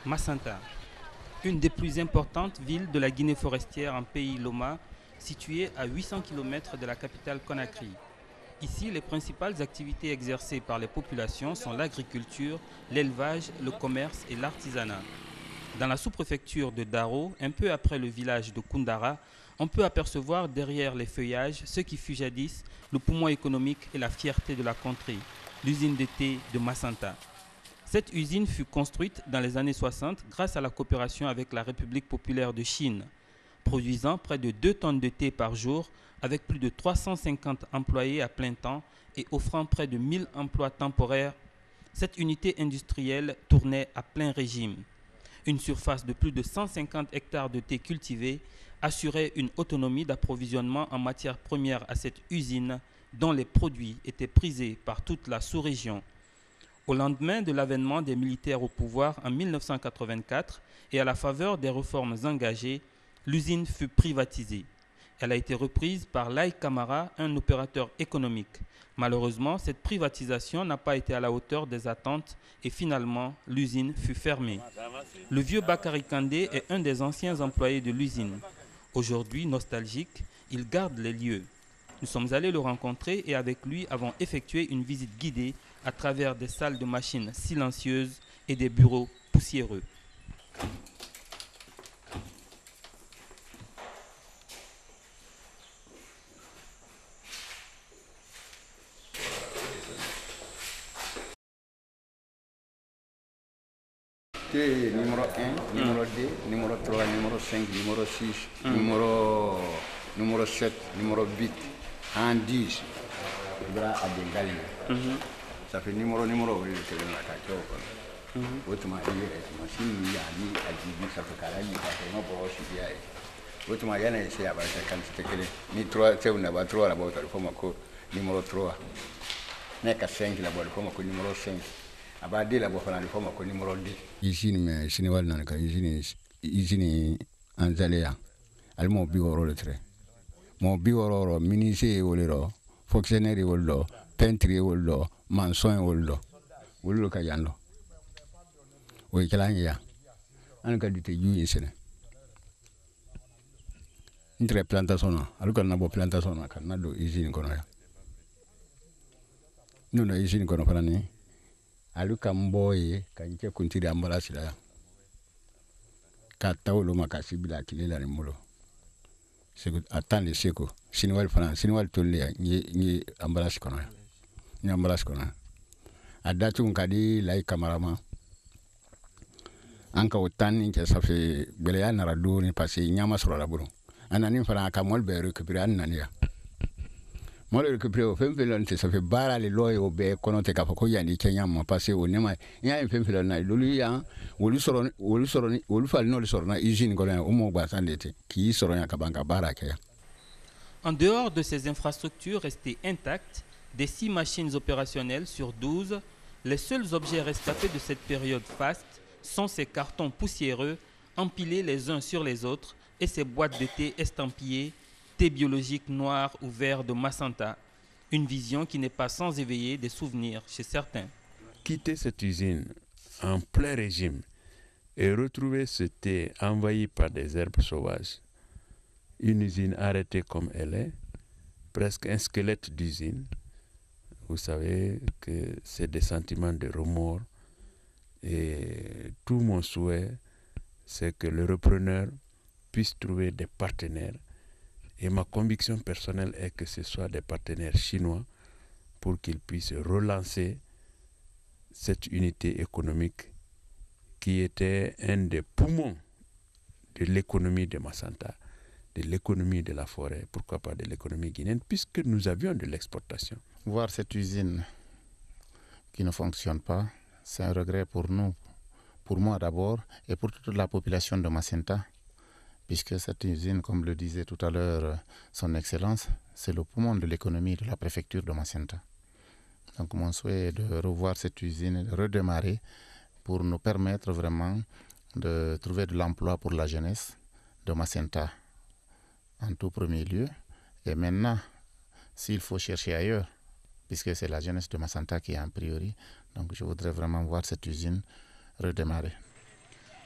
Macenta, une des plus importantes villes de la Guinée forestière en pays Loma, située à 800 km de la capitale Conakry. Ici, les principales activités exercées par les populations sont l'agriculture, l'élevage, le commerce et l'artisanat. Dans la sous-préfecture de Daro, un peu après le village de Koundara, on peut apercevoir derrière les feuillages ce qui fut jadis le poumon économique et la fierté de la contrée, l'usine de thé de Macenta. Cette usine fut construite dans les années 60 grâce à la coopération avec la République populaire de Chine, produisant près de 2 tonnes de thé par jour avec plus de 350 employés à plein temps et offrant près de 1000 emplois temporaires. Cette unité industrielle tournait à plein régime. Une surface de plus de 150 hectares de thé cultivés assurait une autonomie d'approvisionnement en matières premières à cette usine dont les produits étaient prisés par toute la sous-région. Au lendemain de l'avènement des militaires au pouvoir en 1984 et à la faveur des réformes engagées, l'usine fut privatisée. Elle a été reprise par Laye Camara, un opérateur économique. Malheureusement, cette privatisation n'a pas été à la hauteur des attentes et finalement, l'usine fut fermée. Le vieux Bakary Kandé est un des anciens employés de l'usine. Aujourd'hui nostalgique, il garde les lieux. Nous sommes allés le rencontrer et avec lui avons effectué une visite guidée à travers des salles de machines silencieuses et des bureaux poussiéreux. Numéro 1, numéro 2, numéro 3, numéro 5, numéro 6, numéro 7, numéro 8, en 10. Il y a des galets. Ça fait numéro, oui, c'est la carte. Autrement, il y a des machines, il y a des ça fait carré, il y a des broches, il y a. Autrement, il y a des essais à base de quantité. Ni 3, c'est une abat 3 là-bas, il faut que numéro 3. N'est qu'à 5 là-bas, il faut que numéro 5. Abadi la bofana ko ma ko numéro 10 usine me sinewal nan ka usine anzalea almo bi woro le tre mo bi woro ministre wolero fonctionnaire woldo peintre woldo maçon woldo ka yanlo o kala ya an ka dite yu insene entre plantation aluka na bo plantation ka na do usine kono ya no na usine kono fana ni aluka mboye kanche kuntiri ambala sila ka tawlo makasi bila kilela ni mulo seko atande seko sinwal tolle ni ambala sikona ni ambala sikona adatu ngadi Laye Camara anka otani ke safe bele ya nara do ni passé nyama soro la buru anani fana ka mol be récupérer anania moi le récupérer au femme felon ça fait bara les lois au be konote ka ko yandi Kenya mo passé au nema ya femme felon na lolu ya wolu fal no le soro na usine ko la o mo ba sandete ki soro ya ka banka bara ke. En dehors de ces infrastructures restées intactes, des 6 machines opérationnelles sur 12, les seuls objets rescapés de cette période faste sont ces cartons poussiéreux empilés les uns sur les autres et ces boîtes de thé estampillées thé biologique noir ou vert de Macenta, une vision qui n'est pas sans éveiller des souvenirs chez certains. Quitter cette usine en plein régime et retrouver ce thé envahi par des herbes sauvages, une usine arrêtée comme elle est, presque un squelette d'usine, vous savez que c'est des sentiments de remords et tout mon souhait, c'est que le repreneur puisse trouver des partenaires. Et ma conviction personnelle est que ce soit des partenaires chinois pour qu'ils puissent relancer cette unité économique qui était un des poumons de l'économie de Macenta, de l'économie de la forêt, pourquoi pas de l'économie guinéenne, puisque nous avions de l'exportation. Voir cette usine qui ne fonctionne pas, c'est un regret pour nous, pour moi d'abord, et pour toute la population de Macenta. Puisque cette usine, comme le disait tout à l'heure son Excellence, c'est le poumon de l'économie de la préfecture de Macenta. Donc mon souhait est de revoir cette usine et de redémarrer pour nous permettre vraiment de trouver de l'emploi pour la jeunesse de Macenta en tout premier lieu. Et maintenant, s'il faut chercher ailleurs, puisque c'est la jeunesse de Macenta qui est en priori, donc je voudrais vraiment voir cette usine redémarrer.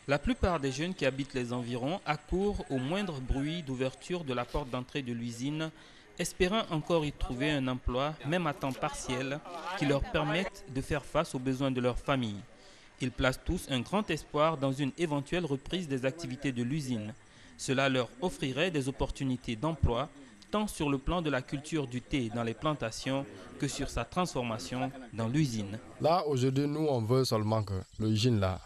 La plupart des jeunes qui habitent les environs accourent au moindre bruit d'ouverture de la porte d'entrée de l'usine, espérant encore y trouver un emploi, même à temps partiel, qui leur permette de faire face aux besoins de leur famille. Ils placent tous un grand espoir dans une éventuelle reprise des activités de l'usine. Cela leur offrirait des opportunités d'emploi, tant sur le plan de la culture du thé dans les plantations que sur sa transformation dans l'usine. Là, aujourd'hui, nous, on veut seulement que l'usine, là,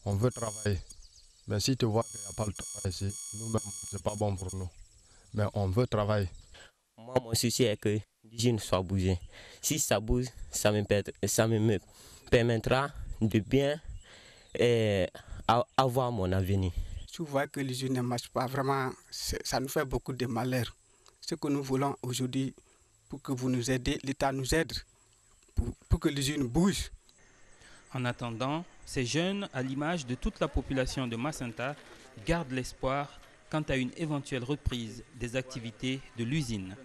on veut travailler. Mais si tu vois qu'il n'y a pas le travail ici, nous-mêmes, ce n'est pas bon pour nous. Mais on veut travailler. Moi, mon souci est que l'usine soit bougée. Si ça bouge, ça me permettra de bien avoir mon avenir. Tu vois que l'usine ne marche pas, vraiment, ça nous fait beaucoup de malheur. Ce que nous voulons aujourd'hui, pour que vous nous aidez, l'État nous aide, pour que l'usine bouge. En attendant, ces jeunes, à l'image de toute la population de Macenta, gardent l'espoir quant à une éventuelle reprise des activités de l'usine.